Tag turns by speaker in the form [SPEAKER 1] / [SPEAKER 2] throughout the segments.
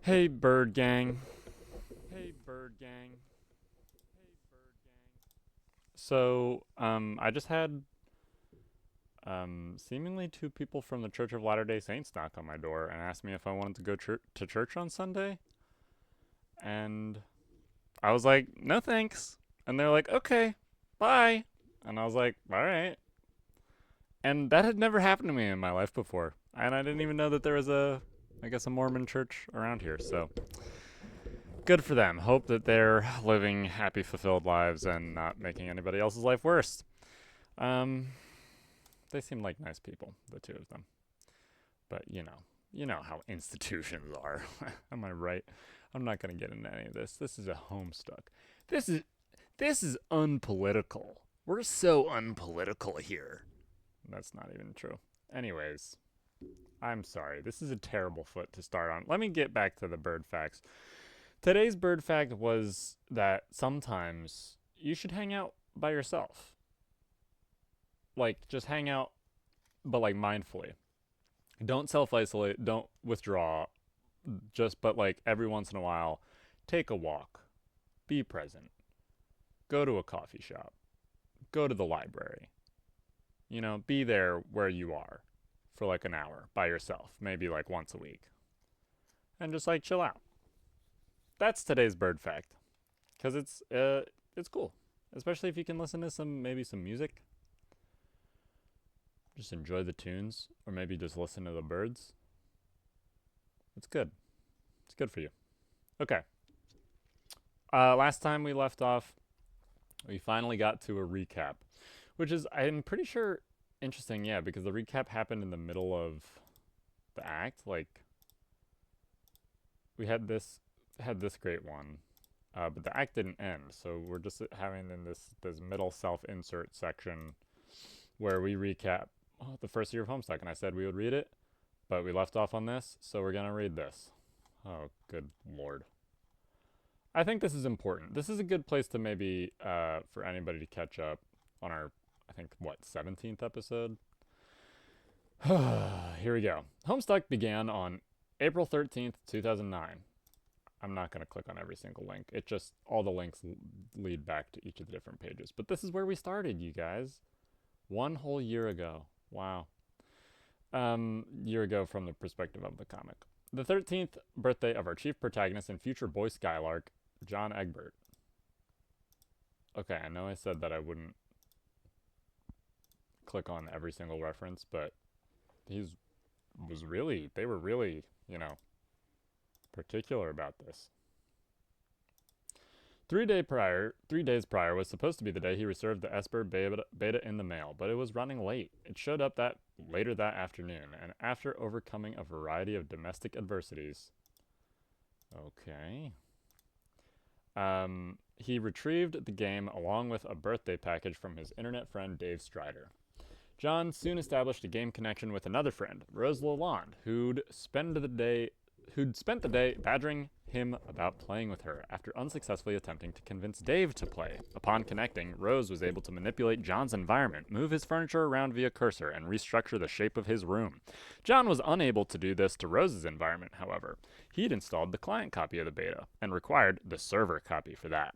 [SPEAKER 1] Hey, bird gang. Hey, bird gang. I just had seemingly two people from the Church of Latter-day Saints knock on my door and ask me if I wanted to go to church on Sunday, and I was like, no thanks. And they're like, okay, bye. And I was like, all right. And that had never happened to me in my life before, and I didn't even know that there was I guess, a Mormon church around here. So good for them. Hope that they're living happy, fulfilled lives and not making anybody else's life worse. Um, they seem like nice people, the two of them. But you know how institutions are. Am I right? I'm not gonna get into any of this. This is a Homestuck. This is this is unpolitical. We're so unpolitical here. That's not even true. Anyways, I'm sorry. This is a terrible foot to start on. Let me get back to the bird facts. Today's bird fact was that sometimes you should hang out by yourself. Like, just hang out, but like mindfully. Don't self isolate, don't withdraw. But like every once in a while, take a walk, be present, go to a coffee shop, go to the library. Be there where you are for like an hour by yourself, maybe like once a week, and just like chill out. That's today's bird fact, because it's cool, especially if you can listen to maybe some music. Just enjoy the tunes, or maybe just listen to the birds. It's good. It's good for you. Okay. Last time we left off, we finally got to a recap, which is, I'm pretty sure, interesting, yeah, because the recap happened in the middle of the act. Like, we had this great one, but the act didn't end, so we're just having in this middle self-insert section where we recap the first year of Homestuck, and I said we would read it, but we left off on this, so we're gonna read this. Oh, good lord. I think this is important. This is a good place to maybe for anybody to catch up on our, I think, what, 17th episode? Here we go. Homestuck began on April 13th, 2009. I'm not going to click on every single link. It just, all the links lead back to each of the different pages. But this is where we started, you guys. One whole year ago. Wow. Year ago from the perspective of the comic. The 13th birthday of our chief protagonist and future boy Skylark, John Egbert. Okay, I know I said that I wouldn't click on every single reference, but they were really, particular about this. 3 days prior was supposed to be the day he received the Esper beta in the mail, but it was running late. It showed up later that afternoon, and after overcoming a variety of domestic adversities, okay, he retrieved the game along with a birthday package from his internet friend Dave Strider. John soon established a game connection with another friend, Rose Lalonde, who'd spent the day badgering him about playing with her after unsuccessfully attempting to convince Dave to play. Upon connecting, Rose was able to manipulate John's environment, move his furniture around via cursor, and restructure the shape of his room. John was unable to do this to Rose's environment, however. He'd installed the client copy of the beta, and required the server copy for that.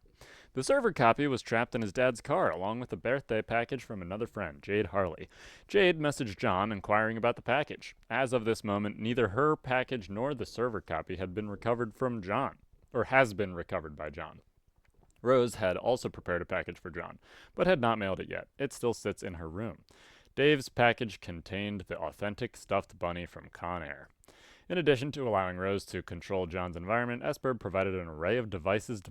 [SPEAKER 1] The server copy was trapped in his dad's car, along with a birthday package from another friend, Jade Harley. Jade messaged John inquiring about the package. As of this moment, neither her package nor the server copy had been recovered from John, or has been recovered by John. Rose had also prepared a package for John, but had not mailed it yet. It still sits in her room. Dave's package contained the authentic stuffed bunny from Con Air. In addition to allowing Rose to control John's environment, Esper provided an array of devices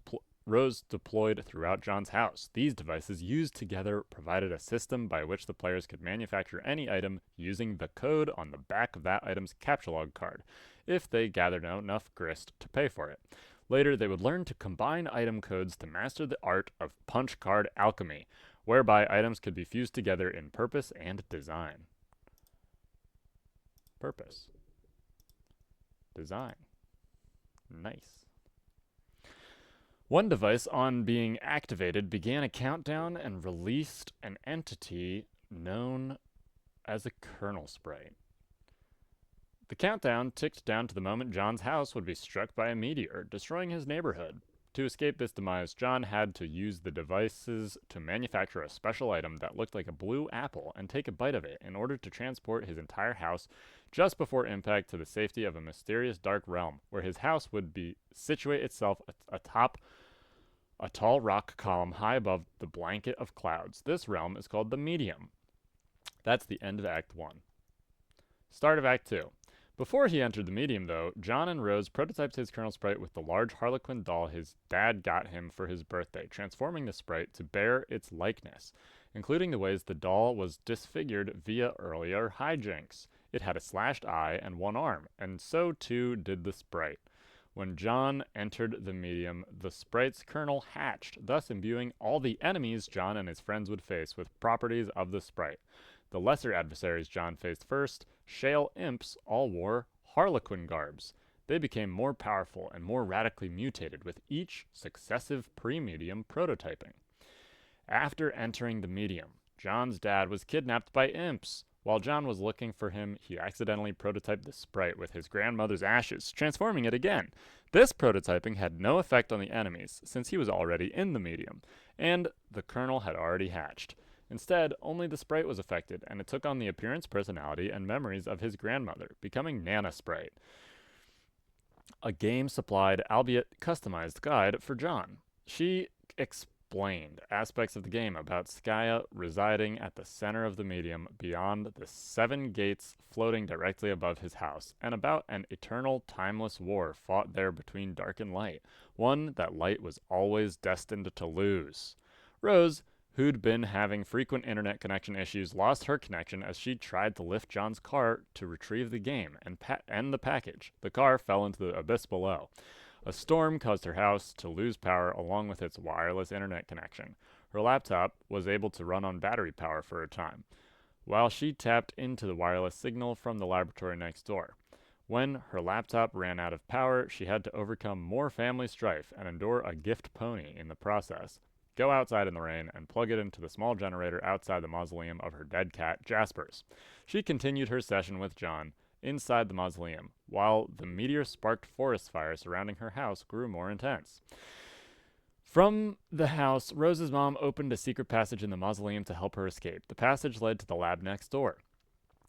[SPEAKER 1] Rose deployed throughout John's house. These devices, used together, provided a system by which the players could manufacture any item using the code on the back of that item's captcha card, if they gathered enough grist to pay for it. Later, they would learn to combine item codes to master the art of punch card alchemy, whereby items could be fused together in purpose and design. Purpose. Design. Nice. One device, on being activated, began a countdown and released an entity known as a kernel sprite. The countdown ticked down to the moment John's house would be struck by a meteor, destroying his neighborhood. To escape this demise, John had to use the devices to manufacture a special item that looked like a blue apple and take a bite of it in order to transport his entire house just before impact to the safety of a mysterious dark realm, where his house would be situate itself atop a tall rock column high above the blanket of clouds. This realm is called the Medium. That's the end of Act 1. Start of Act 2. Before he entered the Medium, though, John and Rose prototyped his Colonel Sprite with the large Harlequin doll his dad got him for his birthday, transforming the sprite to bear its likeness, including the ways the doll was disfigured via earlier hijinks. It had a slashed eye and one arm, and so too did the sprite. When John entered the Medium, the sprite's kernel hatched, thus imbuing all the enemies John and his friends would face with properties of the sprite. The lesser adversaries John faced first, Shale Imps, all wore Harlequin garbs. They became more powerful and more radically mutated with each successive pre-medium prototyping. After entering the Medium, John's dad was kidnapped by Imps. While John was looking for him, he accidentally prototyped the sprite with his grandmother's ashes, transforming it again. This prototyping had no effect on the enemies, since he was already in the Medium, and the kernel had already hatched. Instead, only the sprite was affected, and it took on the appearance, personality, and memories of his grandmother, becoming Nana Sprite, a game-supplied, albeit customized guide for John. She explained aspects of the game about Skya residing at the center of the Medium beyond the 7 gates floating directly above his house, and about an eternal, timeless war fought there between dark and light, one that light was always destined to lose. Rose, who'd been having frequent internet connection issues, lost her connection as she tried to lift John's car to retrieve the game and the package. The car fell into the abyss below. A storm caused her house to lose power along with its wireless internet connection. Her laptop was able to run on battery power for a time, while she tapped into the wireless signal from the laboratory next door. When her laptop ran out of power, she had to overcome more family strife and endure a gift pony in the process. Go outside in the rain and plug it into the small generator outside the mausoleum of her dead cat, Jaspers. She continued her session with John inside the mausoleum, while the meteor-sparked forest fire surrounding her house grew more intense. From the house, Rose's mom opened a secret passage in the mausoleum to help her escape. The passage led to the lab next door,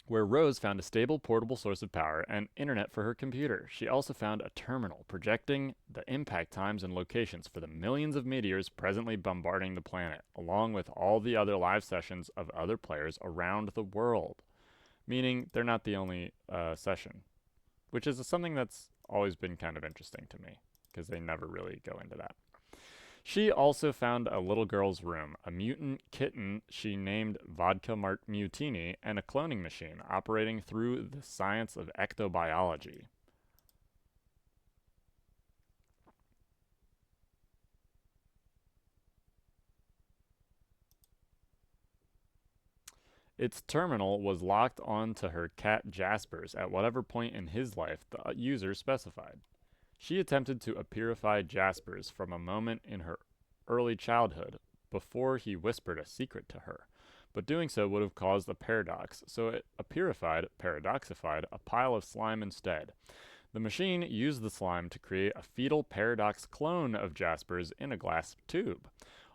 [SPEAKER 1] where Rose found a stable, portable source of power and internet for her computer. She also found a terminal projecting the impact times and locations for the millions of meteors presently bombarding the planet, along with all the other live sessions of other players around the world. Meaning they're not the only session, which is something that's always been kind of interesting to me, because they never really go into that. She also found a little girl's room, a mutant kitten she named Vodka Mutini, and a cloning machine operating through the science of ectobiology. Its terminal was locked onto her cat Jaspers at whatever point in his life the user specified. She attempted to purify Jaspers from a moment in her early childhood before he whispered a secret to her, but doing so would have caused a paradox, so it paradoxified a pile of slime instead. The machine used the slime to create a fetal paradox clone of Jaspers in a glass tube.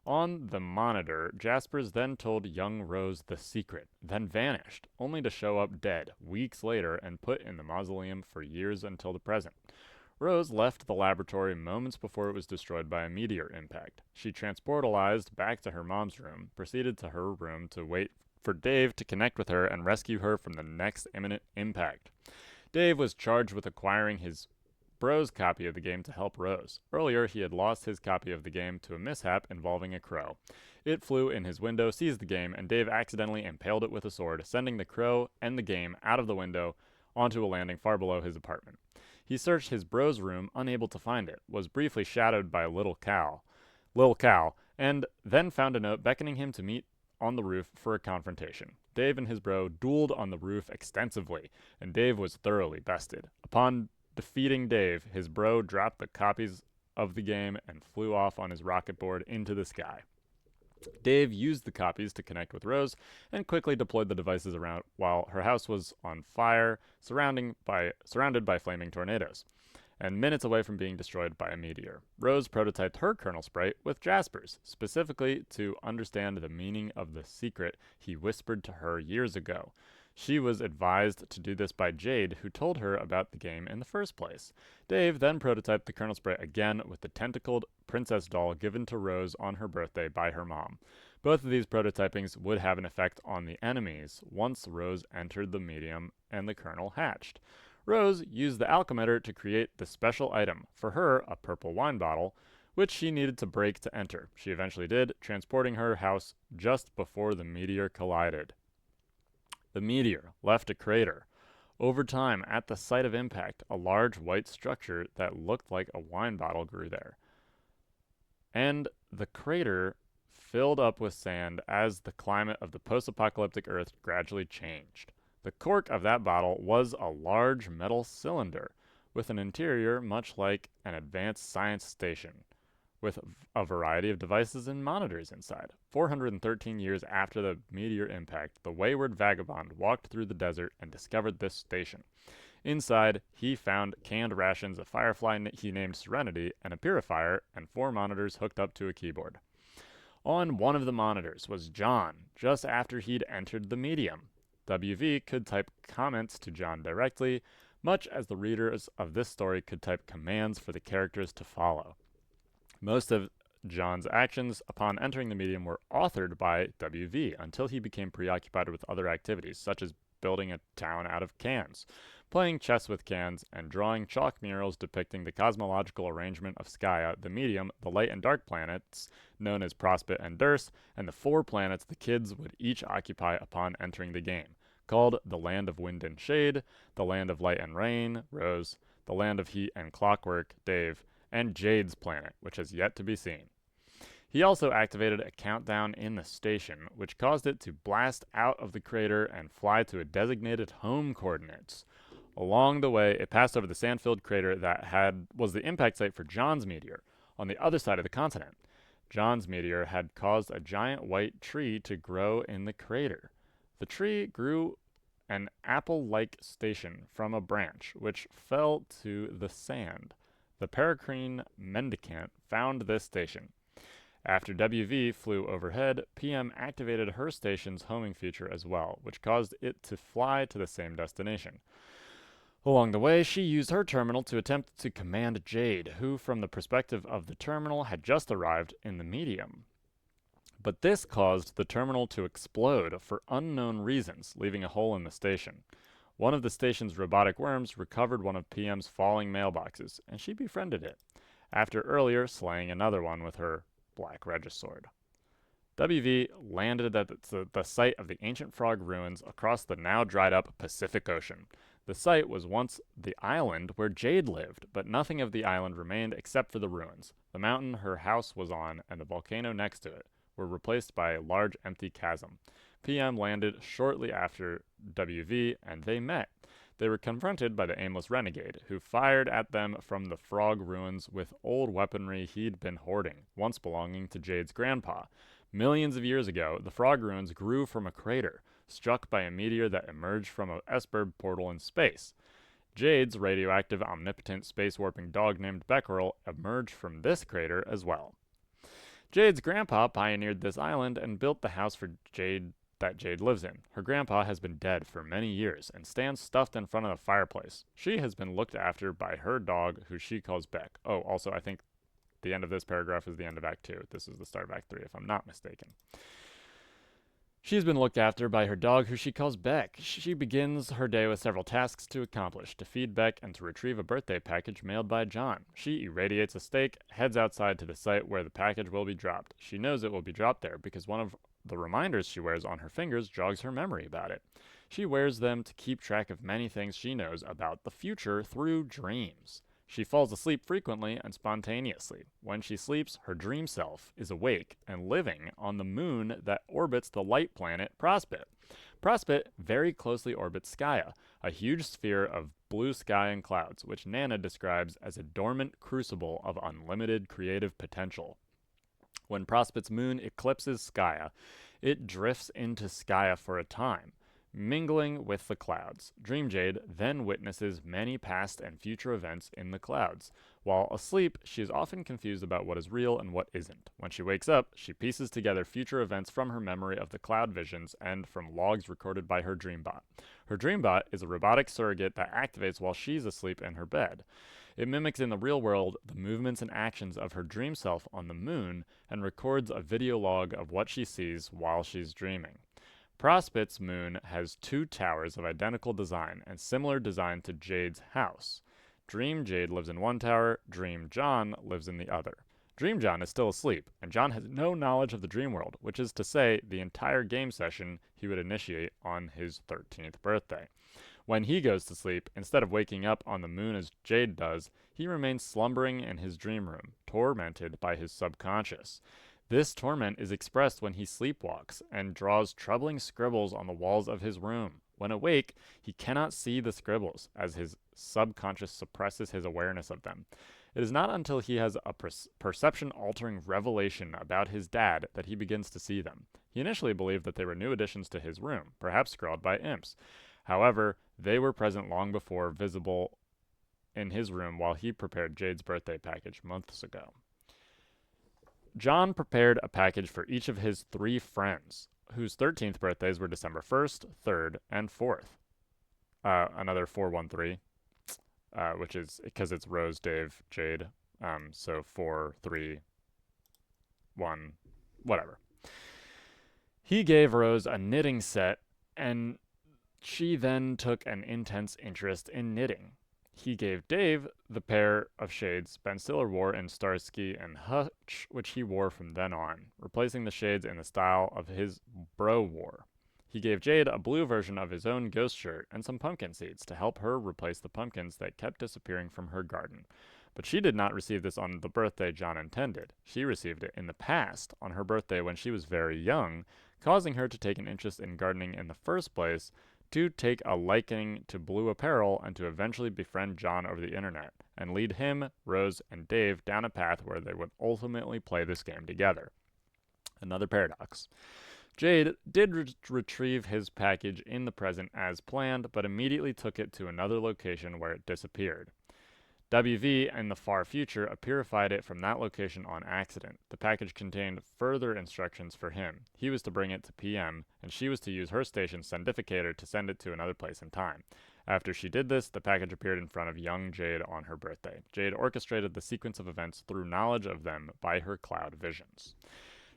[SPEAKER 1] On the monitor, Jaspers then told young Rose the secret, then vanished, only to show up dead weeks later and put in the mausoleum for years until the present. Rose left the laboratory moments before it was destroyed by a meteor impact. She transportalized back to her mom's room, proceeded to her room to wait for Dave to connect with her and rescue her from the next imminent impact. Dave was charged with acquiring his bro's copy of the game to help Rose. Earlier, he had lost his copy of the game to a mishap involving a crow. It flew in his window, seized the game, and Dave accidentally impaled it with a sword, sending the crow and the game out of the window onto a landing far below his apartment. He searched his bro's room, unable to find it, was briefly shadowed by Lil Cal, and then found a note beckoning him to meet on the roof for a confrontation. Dave and his bro dueled on the roof extensively, and Dave was thoroughly bested. Upon defeating Dave, his bro dropped the copies of the game and flew off on his rocket board into the sky. Dave used the copies to connect with Rose and quickly deployed the devices around while her house was on fire, surrounded by flaming tornadoes, and minutes away from being destroyed by a meteor. Rose prototyped her kernel sprite with Jasper's, specifically to understand the meaning of the secret he whispered to her years ago. She was advised to do this by Jade, who told her about the game in the first place. Dave then prototyped the kernel sprite again with the tentacled princess doll given to Rose on her birthday by her mom. Both of these prototypings would have an effect on the enemies once Rose entered the medium and the kernel hatched. Rose used the alchemitter to create the special item, for her a purple wine bottle, which she needed to break to enter. She eventually did, transporting her house just before the meteor collided. The meteor left a crater. Over time, at the site of impact, a large white structure that looked like a wine bottle grew there. And the crater filled up with sand as the climate of the post-apocalyptic Earth gradually changed. The cork of that bottle was a large metal cylinder with an interior much like an advanced science station, with a variety of devices and monitors inside. 413 years after the meteor impact, the wayward vagabond walked through the desert and discovered this station. Inside, he found canned rations, a firefly he named Serenity, and a purifier, and 4 monitors hooked up to a keyboard. On one of the monitors was John, just after he'd entered the medium. WV could type comments to John directly, much as the readers of this story could type commands for the characters to follow. Most of John's actions upon entering the medium were authored by WV until he became preoccupied with other activities, such as building a town out of cans, playing chess with cans, and drawing chalk murals depicting the cosmological arrangement of Skya, the medium, the light and dark planets, known as Prospit and Durst, and the 4 planets the kids would each occupy upon entering the game, called the Land of Wind and Shade, the Land of Light and Rain, Rose, the Land of Heat and Clockwork, Dave, and Jade's planet, which has yet to be seen. He also activated a countdown in the station, which caused it to blast out of the crater and fly to a designated home coordinates. Along the way, it passed over the sand-filled crater that was the impact site for John's meteor, on the other side of the continent. John's meteor had caused a giant white tree to grow in the crater. The tree grew an apple-like station from a branch, which fell to the sand. The peregrine mendicant found this station. After WV flew overhead, PM activated her station's homing feature as well, which caused it to fly to the same destination. Along the way, she used her terminal to attempt to command Jade, who, from the perspective of the terminal, had just arrived in the medium. But this caused the terminal to explode for unknown reasons, leaving a hole in the station. One of the station's robotic worms recovered one of PM's falling mailboxes, and she befriended it, after earlier slaying another one with her black Regisword. WV landed at the site of the ancient frog ruins across the now dried-up Pacific Ocean. The site was once the island where Jade lived, but nothing of the island remained except for the ruins. The mountain her house was on and the volcano next to it were replaced by a large empty chasm. PM landed shortly after WV, and they met. They were confronted by the aimless renegade, who fired at them from the frog ruins with old weaponry he'd been hoarding, once belonging to Jade's grandpa. Millions of years ago, the frog ruins grew from a crater, struck by a meteor that emerged from a S-Bird portal in space. Jade's radioactive, omnipotent, space-warping dog named Becquerel emerged from this crater as well. Jade's grandpa pioneered this island and built the house for Jade that Jade lives in. Her grandpa has been dead for many years and stands stuffed in front of the fireplace. She has been looked after by her dog, who she calls Beck. Oh, also, I think the end of this paragraph is the end of Act 2. This is the start of Act 3, if I'm not mistaken. She's been looked after by her dog, who she calls Beck. She begins her day with several tasks to accomplish: to feed Beck and to retrieve a birthday package mailed by John. She irradiates a steak, heads outside to the site where the package will be dropped. She knows it will be dropped there because one of the reminders she wears on her fingers jogs her memory about it. She wears them to keep track of many things she knows about the future through dreams. She falls asleep frequently and spontaneously. When she sleeps, her dream self is awake and living on the moon that orbits the light planet Prospit. Prospit very closely orbits Skya, a huge sphere of blue sky and clouds, which Nana describes as a dormant crucible of unlimited creative potential. When Prospit's moon eclipses Skaya, it drifts into Skaya for a time, mingling with the clouds. Dream Jade then witnesses many past and future events in the clouds. While asleep, she is often confused about what is real and what isn't. When she wakes up, she pieces together future events from her memory of the cloud visions and from logs recorded by her Dreambot. Her Dreambot is a robotic surrogate that activates while she's asleep in her bed. It mimics in the real world the movements and actions of her dream self on the moon and records a video log of what she sees while she's dreaming. Prospit's moon has 2 towers of identical design and similar design to Jade's house. Dream Jade lives in one tower, Dream John lives in the other. Dream John is still asleep, and John has no knowledge of the dream world, which is to say, the entire game session he would initiate on his 13th birthday. When he goes to sleep, instead of waking up on the moon as Jade does, he remains slumbering in his dream room, tormented by his subconscious. This torment is expressed when he sleepwalks and draws troubling scribbles on the walls of his room. When awake, he cannot see the scribbles, as his subconscious suppresses his awareness of them. It is not until he has a perception-altering revelation about his dad that he begins to see them. He initially believed that they were new additions to his room, perhaps scrawled by imps. However, they were present long before visible in his room while he prepared Jade's birthday package months ago. John prepared a package for each of his 3 friends, whose 13th birthdays were December 1st, 3rd, and 4th. Another 413, which is because it's Rose, Dave, Jade. So 4, 3, 1, whatever. He gave Rose a knitting set, and she then took an intense interest in knitting. He gave Dave the pair of shades Ben Stiller wore in Starsky and Hutch, which he wore from then on, replacing the shades in the style of his bro wore. He gave Jade a blue version of his own ghost shirt and some pumpkin seeds to help her replace the pumpkins that kept disappearing from her garden. But she did not receive this on the birthday John intended. She received it in the past, on her birthday when she was very young, causing her to take an interest in gardening in the first place, to take a liking to blue apparel, and to eventually befriend John over the internet, and lead him, Rose, and Dave down a path where they would ultimately play this game together. Another paradox. Jade did retrieve his package in the present as planned, but immediately took it to another location where it disappeared. WV in the far future purified it from that location on accident. The package contained further instructions for him. He was to bring it to PM, and she was to use her station's sendificator to send it to another place in time. After she did this, the package appeared in front of young Jade on her birthday. Jade orchestrated the sequence of events through knowledge of them by her cloud visions.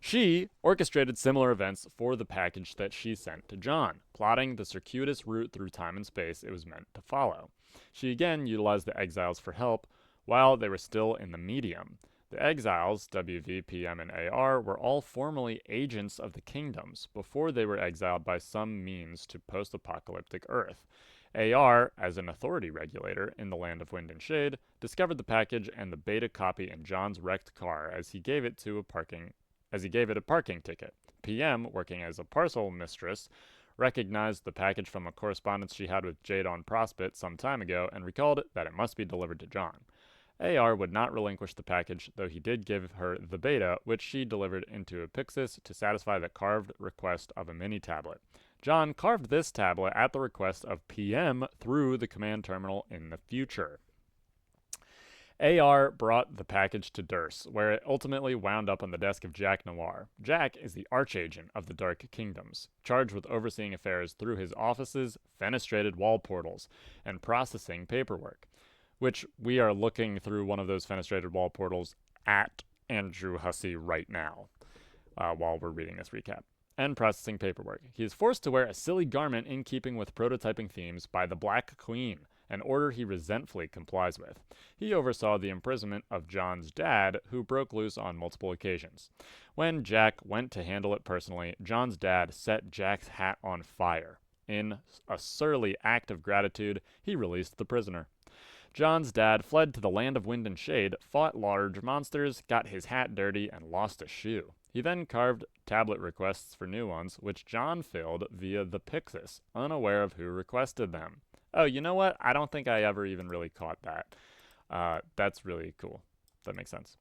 [SPEAKER 1] She orchestrated similar events for the package that she sent to John, plotting the circuitous route through time and space it was meant to follow. She again utilized the exiles for help while they were still in the medium. The exiles, WV, PM, and AR, were all formerly agents of the kingdoms before they were exiled by some means to post-apocalyptic Earth. AR, as an authority regulator in the Land of Wind and Shade, discovered the package and the beta copy in John's wrecked car as he gave it a parking ticket. PM, working as a parcel mistress, recognized the package from a correspondence she had with Jade on Prospit some time ago and recalled that it must be delivered to John. AR would not relinquish the package, though he did give her the beta, which she delivered into Apixis to satisfy the carved request of a mini-tablet. John carved this tablet at the request of PM through the command terminal in the future. AR brought the package to Durst, where it ultimately wound up on the desk of Jack Noir. Jack is the archagent of the Dark Kingdoms, charged with overseeing affairs through his office's fenestrated wall portals and processing paperwork, which we are looking through one of those fenestrated wall portals at Andrew Hussey right now, while we're reading this recap, and processing paperwork. He is forced to wear a silly garment in keeping with prototyping themes by the Black Queen, an order he resentfully complies with. He oversaw the imprisonment of John's dad, who broke loose on multiple occasions. When Jack went to handle it personally, John's dad set Jack's hat on fire. In a surly act of gratitude, he released the prisoner. John's dad fled to the Land of Wind and Shade, fought large monsters, got his hat dirty, and lost a shoe. He then carved tablet requests for new ones, which John filled via the Pixis, unaware of who requested them. Oh, you know what? I don't think I ever even really caught that. That's really cool. That makes sense.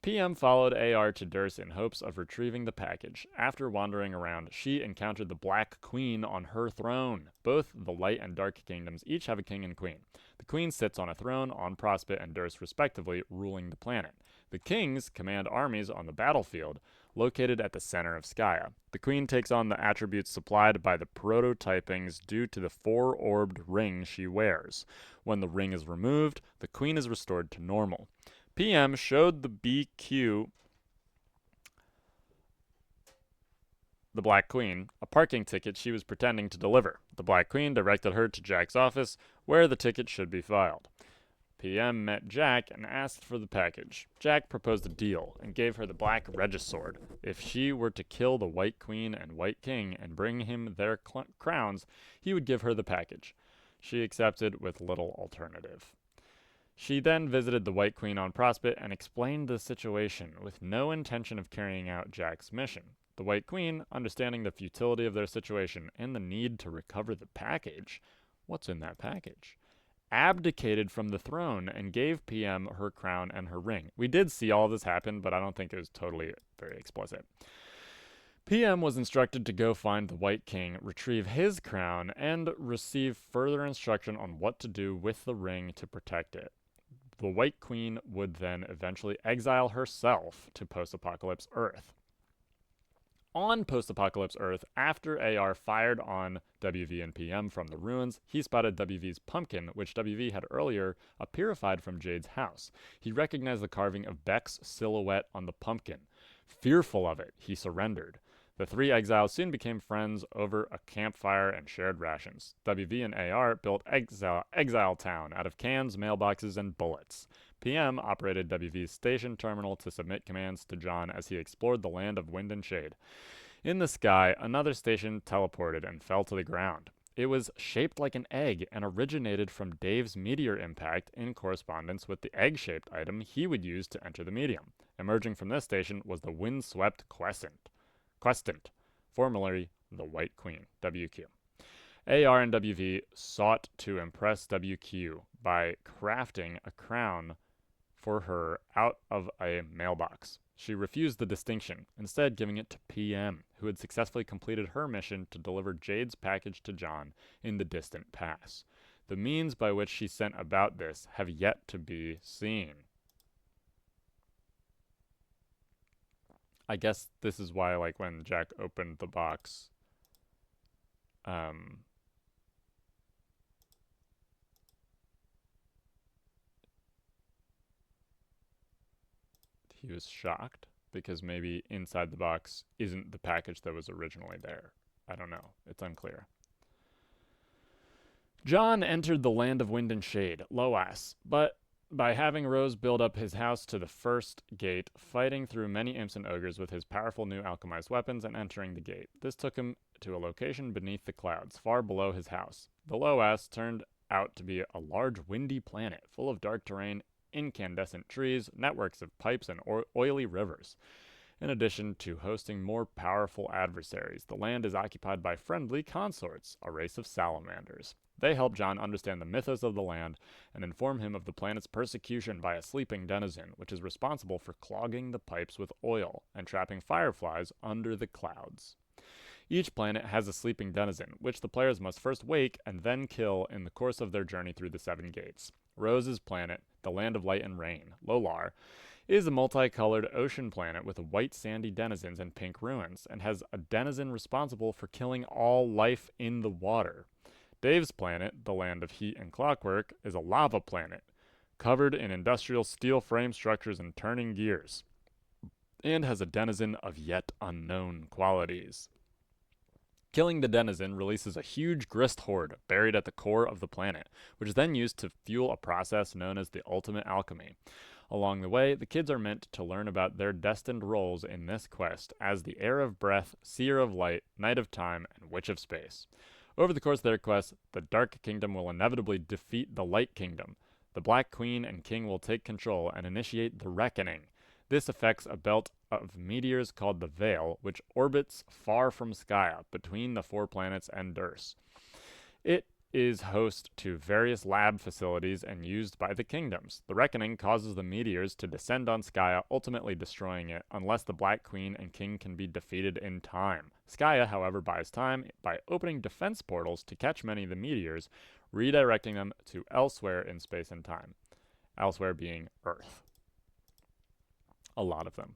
[SPEAKER 1] PM followed AR to Durst in hopes of retrieving the package. After wandering around, she encountered the Black Queen on her throne. Both the Light and Dark Kingdoms each have a king and queen. The queen sits on a throne on Prospit and Durst respectively, ruling the planet. The kings command armies on the battlefield, located at the center of Skya. The queen takes on the attributes supplied by the prototypings due to the four-orbed ring she wears. When the ring is removed, the queen is restored to normal. PM showed the BQ, the Black Queen, a parking ticket she was pretending to deliver. The Black Queen directed her to Jack's office, where the ticket should be filed. PM met Jack and asked for the package. Jack proposed a deal and gave her the Black Regisword. If she were to kill the White Queen and White King and bring him their crowns, he would give her the package. She accepted with little alternative. She then visited the White Queen on Prospit and explained the situation, with no intention of carrying out Jack's mission. The White Queen, understanding the futility of their situation and the need to recover the package, what's in that package, abdicated from the throne and gave PM her crown and her ring. We did see all of this happen, but I don't think it was totally very explicit. PM was instructed to go find the White King, retrieve his crown, and receive further instruction on what to do with the ring to protect it. The White Queen would then eventually exile herself to post-apocalypse Earth. On post-apocalypse Earth, after AR fired on WV and PM from the ruins, he spotted WV's pumpkin, which WV had earlier purified from Jade's house. He recognized the carving of Beck's silhouette on the pumpkin. Fearful of it, he surrendered. The three exiles soon became friends over a campfire and shared rations. WV and AR built Exile Town out of cans, mailboxes, and bullets. PM operated WV's station terminal to submit commands to John as he explored the land of wind and shade. In the sky, another station teleported and fell to the ground. It was shaped like an egg and originated from Dave's meteor impact in correspondence with the egg-shaped item he would use to enter the medium. Emerging from this station was the wind-swept Questant, formerly the White Queen, WQ. AR and WV sought to impress WQ by crafting a crown for her out of a mailbox. She refused the distinction, instead giving it to PM, who had successfully completed her mission to deliver Jade's package to John in the distant past. The means by which she sent about this have yet to be seen. I guess this is why, like, when Jack opened the box, he was shocked, because maybe inside the box isn't the package that was originally there. I don't know. It's unclear. John entered the land of wind and shade, Loas, but by having Rose build up his house to the first gate, fighting through many imps and ogres with his powerful new alchemized weapons and entering the gate. This took him to a location beneath the clouds, far below his house. The Loas turned out to be a large windy planet, full of dark terrain, incandescent trees, networks of pipes, and oily rivers. In addition to hosting more powerful adversaries, the land is occupied by friendly consorts, a race of salamanders. They help John understand the mythos of the land and inform him of the planet's persecution by a sleeping denizen, which is responsible for clogging the pipes with oil and trapping fireflies under the clouds. Each planet has a sleeping denizen, which the players must first wake and then kill in the course of their journey through the seven gates. Rose's planet, the land of light and rain, Lolar, is a multicolored ocean planet with white sandy denizens and pink ruins, and has a denizen responsible for killing all life in the water. Dave's planet, the land of heat and clockwork, is a lava planet, covered in industrial steel frame structures and turning gears, and has a denizen of yet unknown qualities. Killing the denizen releases a huge grist horde buried at the core of the planet, which is then used to fuel a process known as the ultimate alchemy. Along the way, the kids are meant to learn about their destined roles in this quest as the Heir of Breath, Seer of Light, Knight of Time, and Witch of Space. Over the course of their quest, the Dark Kingdom will inevitably defeat the Light Kingdom. The Black Queen and King will take control and initiate the Reckoning. This affects a belt of meteors called the Veil, which orbits far from Skya, between the four planets and Durst. It is host to various lab facilities and used by the kingdoms. The Reckoning causes the meteors to descend on Skya, ultimately destroying it, unless the Black Queen and King can be defeated in time. Skya, however, buys time by opening defense portals to catch many of the meteors, redirecting them to elsewhere in space and time. Elsewhere being Earth. A lot of them.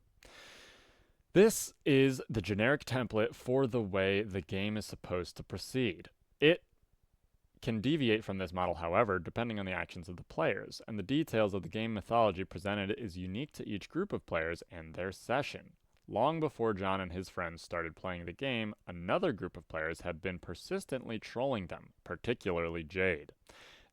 [SPEAKER 1] This is the generic template for the way the game is supposed to proceed. It can deviate from this model, however, depending on the actions of the players, and the details of the game mythology presented is unique to each group of players and their session. Long before John and his friends started playing the game, another group of players had been persistently trolling them, particularly Jade.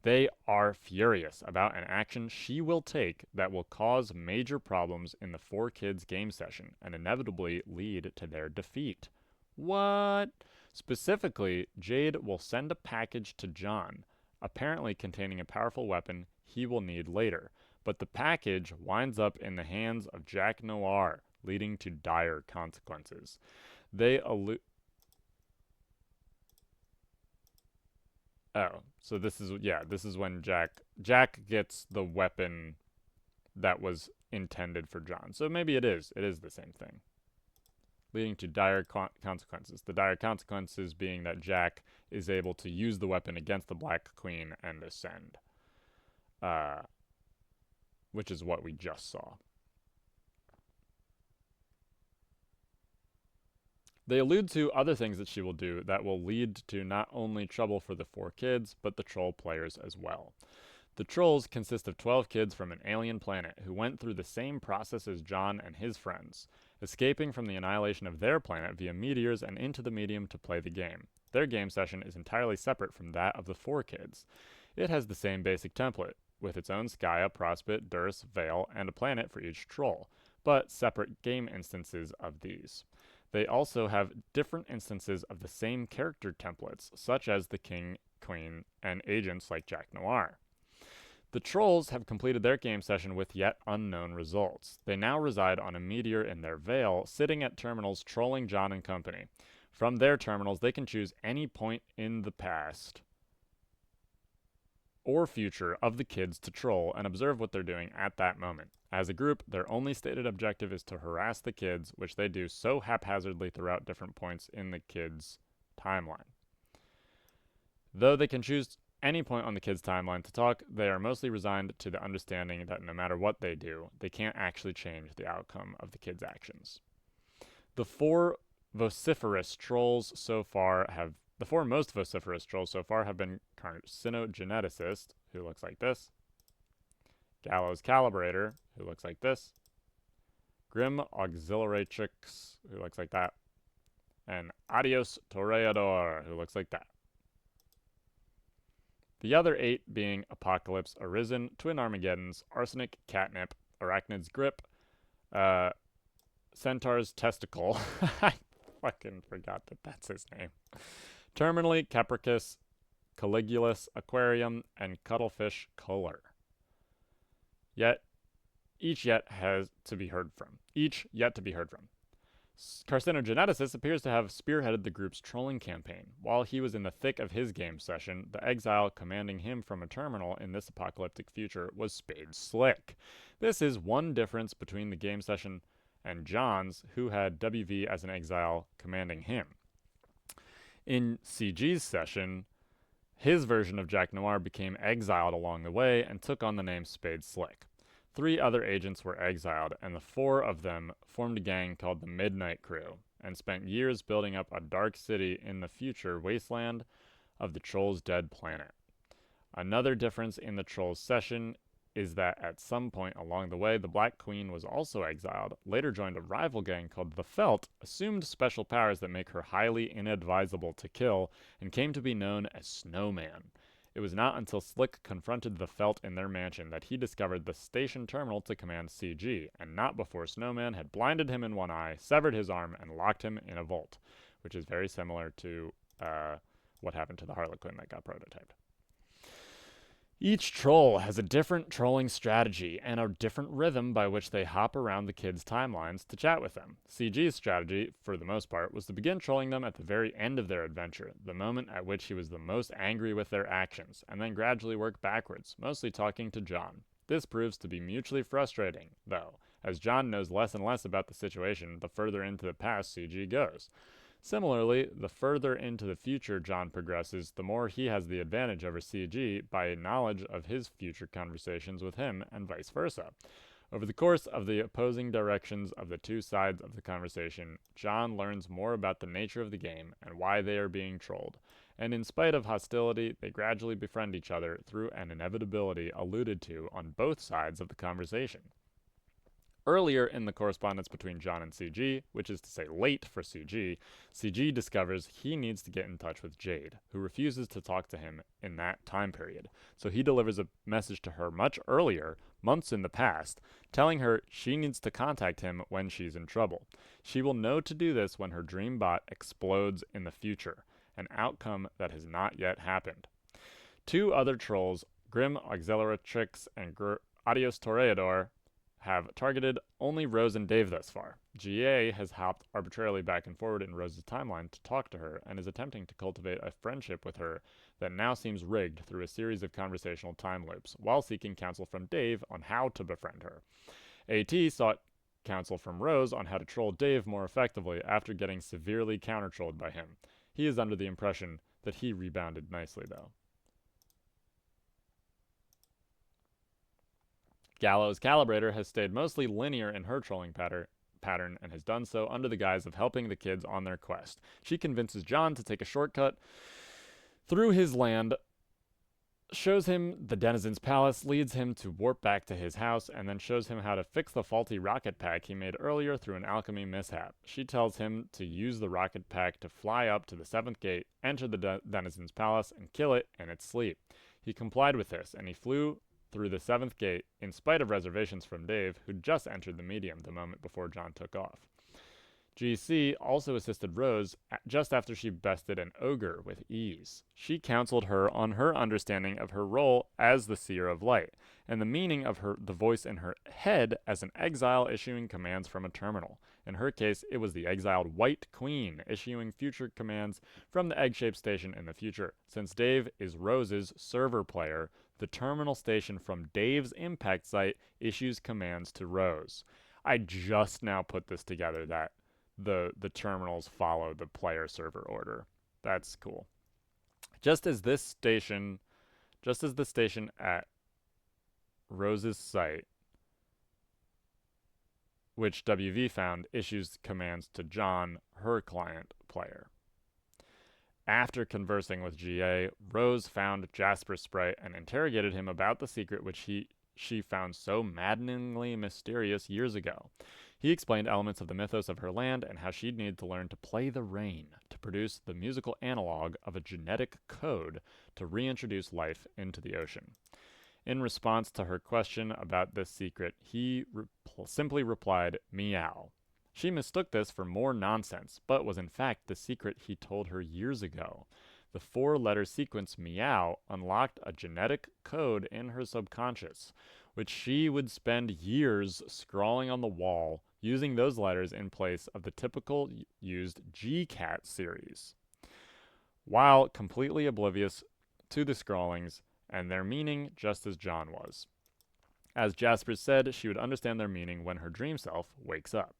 [SPEAKER 1] They are furious about an action she will take that will cause major problems in the 4Kids game session and inevitably lead to their defeat. What? Specifically, Jade will send a package to John, apparently containing a powerful weapon he will need later, but the package winds up in the hands of Jack Noir, leading to dire consequences. They allude. Oh, so this is when Jack gets the weapon that was intended for John. So maybe it is the same thing, leading to dire consequences. The dire consequences being that Jack is able to use the weapon against the Black Queen and ascend, which is what we just saw. They allude to other things that she will do that will lead to not only trouble for the 4Kids, but the troll players as well. The trolls consist of 12 kids from an alien planet who went through the same process as John and his friends, escaping from the annihilation of their planet via meteors and into the medium to play the game. Their game session is entirely separate from that of the 4Kids. It has the same basic template, with its own Skya, Prospit, Durst, Vale, and a planet for each troll, but separate game instances of these. They also have different instances of the same character templates, such as the King, Queen, and agents like Jack Noir. The trolls have completed their game session with yet unknown results. They now reside on a meteor in their Vale, sitting at terminals trolling John and company. From their terminals, they can choose any point in the past or future of the kids to troll and observe what they're doing at that moment. As a group, their only stated objective is to harass the kids, which they do so haphazardly throughout different points in the kids' timeline. Though they can choose any point on the kids' timeline to talk, they are mostly resigned to the understanding that no matter what they do, they can't actually change the outcome of the kids' actions. The four most vociferous trolls so far have been Carcinogeneticist, who looks like this, Gallows Calibrator, who looks like this, Grim Auxiliatrix, who looks like that, and Adios Toreador, who looks like that. The other 8 being Apocalypse Arisen, Twin Armageddons, Arsenic Catnip, Arachnid's Grip, Centaur's Testicle. I fucking forgot that that's his name. Terminally, Capricus, Caligulus, Aquarium, and Cuttlefish Kohler. Each yet to be heard from. Carcinogeneticist appears to have spearheaded the group's trolling campaign. While he was in the thick of his game session, the exile commanding him from a terminal in this apocalyptic future was Spade Slick. This is one difference between the game session and John's, who had WV as an exile commanding him. In CG's session, his version of Jack Noir became exiled along the way and took on the name Spade Slick. 3 other agents were exiled, and the 4 of them formed a gang called the Midnight Crew, and spent years building up a dark city in the future wasteland of the Trolls' dead planet. Another difference in the Trolls' session is that at some point along the way, the Black Queen was also exiled, later joined a rival gang called the Felt, assumed special powers that make her highly inadvisable to kill, and came to be known as Snowman. It was not until Slick confronted the Felt in their mansion that he discovered the station terminal to command CG, and not before Snowman had blinded him in one eye, severed his arm, and locked him in a vault, which is very similar to what happened to the Harlequin that got prototyped. Each troll has a different trolling strategy and a different rhythm by which they hop around the kids' timelines to chat with them. CG's strategy, for the most part, was to begin trolling them at the very end of their adventure, the moment at which he was the most angry with their actions, and then gradually work backwards, mostly talking to John. This proves to be mutually frustrating, though, as John knows less and less about the situation the further into the past CG goes. Similarly, the further into the future John progresses, the more he has the advantage over CG by knowledge of his future conversations with him, and vice versa. Over the course of the opposing directions of the two sides of the conversation, John learns more about the nature of the game and why they are being trolled. And in spite of hostility, they gradually befriend each other through an inevitability alluded to on both sides of the conversation. Earlier in the correspondence between John and CG, which is to say late for CG discovers he needs to get in touch with Jade, who refuses to talk to him in that time period. So he delivers a message to her much earlier, months in the past, telling her she needs to contact him when she's in trouble. She will know to do this when her dream bot explodes in the future, an outcome that has not yet happened. Two other trolls, Grim Auxiliatrix and Adios Toreador, have targeted only Rose and Dave thus far. GA has hopped arbitrarily back and forward in Rose's timeline to talk to her and is attempting to cultivate a friendship with her that now seems rigged through a series of conversational time loops, while seeking counsel from Dave on how to befriend her. AT sought counsel from Rose on how to troll Dave more effectively after getting severely counter-trolled by him. He is under the impression that he rebounded nicely, though. Gallows Calibrator has stayed mostly linear in her trolling pattern and has done so under the guise of helping the kids on their quest. She convinces John to take a shortcut through his land, shows him the denizen's palace, leads him to warp back to his house, and then shows him how to fix the faulty rocket pack he made earlier through an alchemy mishap. She tells him to use the rocket pack to fly up to the 7th gate, enter the denizen's palace, and kill it in its sleep. He complied with this, and he flew through the 7th gate, in spite of reservations from Dave, who just entered the medium the moment before John took off. GC also assisted Rose just after she bested an ogre with ease. She counseled her on her understanding of her role as the Seer of Light, and the meaning of the voice in her head as an exile issuing commands from a terminal. In her case, it was the exiled White Queen issuing future commands from the egg-shaped station in the future. Since Dave is Rose's server player, the terminal station from Dave's impact site issues commands to Rose. I just now put this together that the terminals follow the player server order. That's cool. Just as the station at Rose's site, which WV found, issues commands to John, her client player. After conversing with GA, Rose found Jasper Sprite and interrogated him about the secret which she found so maddeningly mysterious years ago. He explained elements of the mythos of her land and how she'd need to learn to play the rain to produce the musical analog of a genetic code to reintroduce life into the ocean. In response to her question about this secret, he simply replied, "Meow." She mistook this for more nonsense, but was in fact the secret he told her years ago. The 4-letter sequence meow unlocked a genetic code in her subconscious, which she would spend years scrawling on the wall, using those letters in place of the typical used GCAT series, while completely oblivious to the scrawlings and their meaning, just as John was. As Jasper said, she would understand their meaning when her dream self wakes up.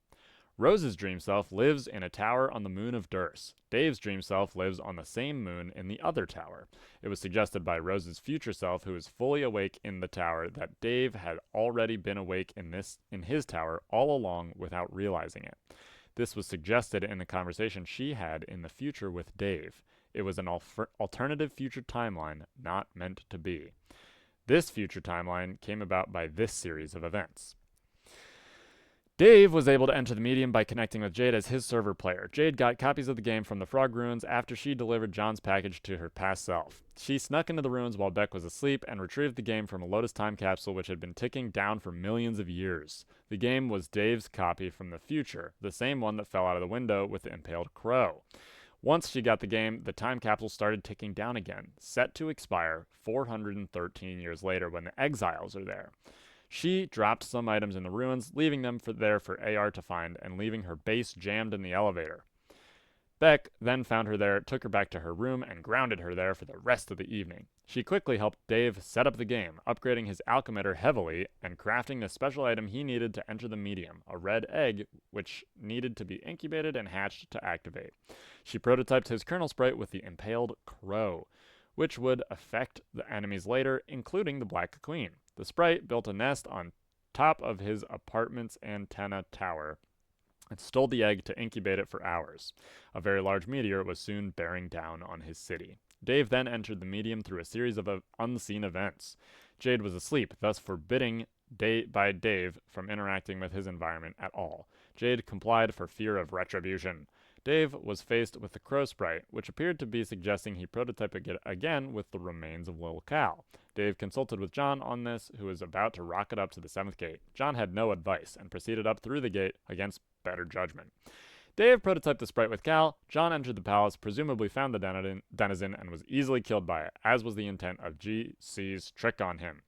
[SPEAKER 1] Rose's dream self lives in a tower on the moon of Durst. Dave's dream self lives on the same moon in the other tower. It was suggested by Rose's future self, who is fully awake in the tower, that Dave had already been awake in his tower all along without realizing it. This was suggested in the conversation she had in the future with Dave. It was an alternative future timeline, not meant to be. This future timeline came about by this series of events. Dave was able to enter the medium by connecting with Jade as his server player. Jade got copies of the game from the Frog Ruins after she delivered John's package to her past self. She snuck into the ruins while Beck was asleep and retrieved the game from a Lotus time capsule which had been ticking down for millions of years. The game was Dave's copy from the future, the same one that fell out of the window with the impaled crow. Once she got the game, the time capsule started ticking down again, set to expire 413 years later when the exiles are there. She dropped some items in the ruins, leaving them there for AR to find, and leaving her base jammed in the elevator. Beck then found her there, took her back to her room, and grounded her there for the rest of the evening. She quickly helped Dave set up the game, upgrading his alchemitter heavily and crafting the special item he needed to enter the medium, a red egg, which needed to be incubated and hatched to activate. She prototyped his kernel sprite with the impaled crow, which would affect the enemies later, including the Black Queen. The sprite built a nest on top of his apartment's antenna tower and stole the egg to incubate it for hours. A very large meteor was soon bearing down on his city. Dave then entered the medium through a series of unseen events. Jade was asleep, thus forbidding by Dave from interacting with his environment at all. Jade complied for fear of retribution. Dave was faced with the crow sprite, which appeared to be suggesting he prototype it again with the remains of Lil Cal. Dave consulted with John on this, who was about to rocket up to the 7th gate. John had no advice and proceeded up through the gate against better judgment. Dave prototyped the sprite with Cal. John entered the palace, presumably found the denizen, and was easily killed by it, as was the intent of GC's trick on him.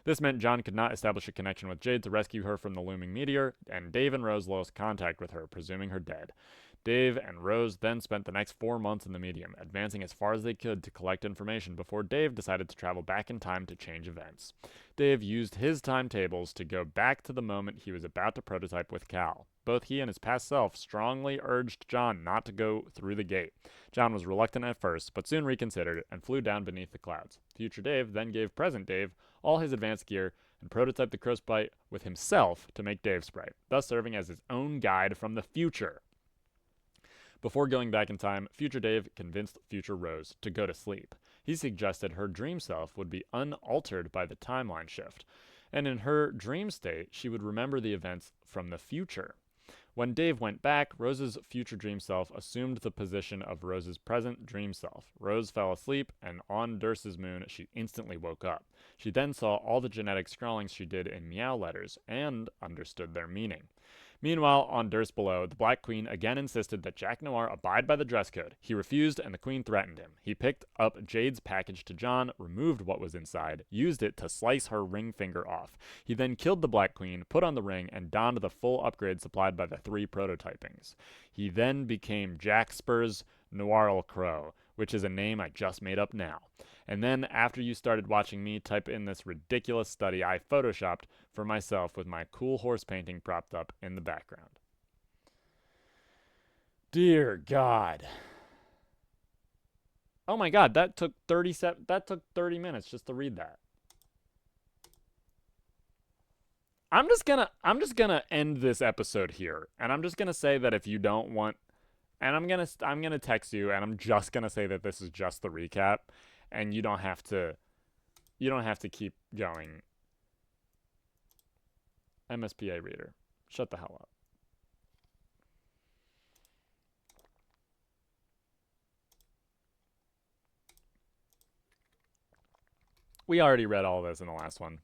[SPEAKER 1] This meant John could not establish a connection with Jade to rescue her from the looming meteor, and Dave and Rose lost contact with her, presuming her dead. Dave and Rose then spent the next 4 months in the medium, advancing as far as they could to collect information before Dave decided to travel back in time to change events. Dave used his timetables to go back to the moment he was about to prototype with Cal. Both he and his past self strongly urged John not to go through the gate. John was reluctant at first, but soon reconsidered and flew down beneath the clouds. Future Dave then gave present Dave all his advanced gear and prototyped the crow sprite with himself to make Dave's sprite, thus serving as his own guide from the future. Before going back in time, Future Dave convinced Future Rose to go to sleep. He suggested her dream self would be unaltered by the timeline shift, and in her dream state, she would remember the events from the future. When Dave went back, Rose's future dream self assumed the position of Rose's present dream self. Rose fell asleep, and on Durst's moon, she instantly woke up. She then saw all the genetic scrawlings she did in meow letters and understood their meaning. Meanwhile, on Durst below, the Black Queen again insisted that Jack Noir abide by the dress code. He refused, and the Queen threatened him. He picked up Jade's package to John, removed what was inside, used it to slice her ring finger off. He then killed the Black Queen, put on the ring, and donned the full upgrade supplied by the 3 prototypings. He then became Jack Spurs Noirl Crow, which is a name I just made up now. And then, after you started watching me type in this ridiculous study I photoshopped for myself with my cool horse painting propped up in the background. Dear God. Oh my God, that took 30 minutes just to read that. I'm just gonna end this episode here, and I'm just gonna say that if you don't want, and I'm gonna text you, and I'm just gonna say that this is just the recap, and you don't have to keep going. MSPA reader, shut the hell up. We already read all this in the last one.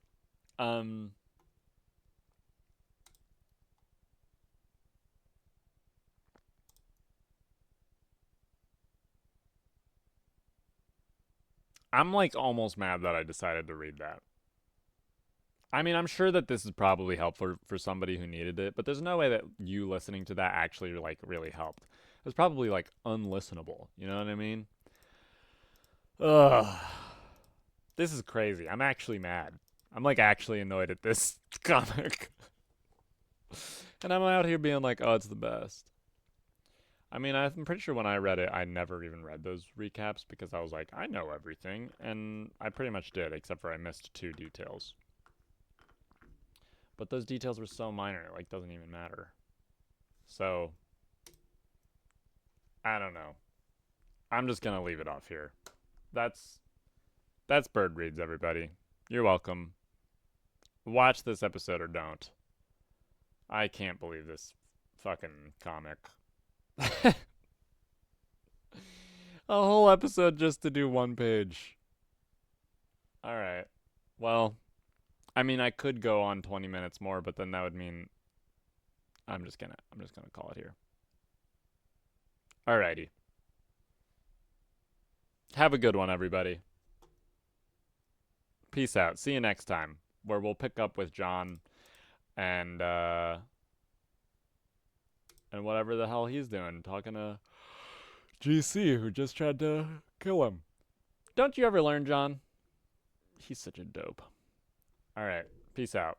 [SPEAKER 1] I'm like almost mad that I decided to read that. I mean, I'm sure that this is probably helpful for somebody who needed it, but there's no way that you listening to that actually like really helped. It was probably like unlistenable. You know what I mean? Ugh. This is crazy. I'm actually mad. I'm like actually annoyed at this comic. And I'm out here being like, oh, it's the best. I mean, I'm pretty sure when I read it, I never even read those recaps because I was like, I know everything. And I pretty much did, except for I missed 2 details. But those details were so minor, it like doesn't even matter. So, I don't know. I'm just gonna leave it off here. That's Birdreads, everybody. You're welcome. Watch this episode or don't. I can't believe this fucking comic. A whole episode just to do 1 page. Alright. Well, I mean, I could go on 20 minutes more, but then that would mean I'm just gonna call it here. Alrighty. Have a good one, everybody. Peace out. See you next time, where we'll pick up with John and whatever the hell he's doing, talking to GC who just tried to kill him. Don't you ever learn, John? He's such a dope. All right. Peace out.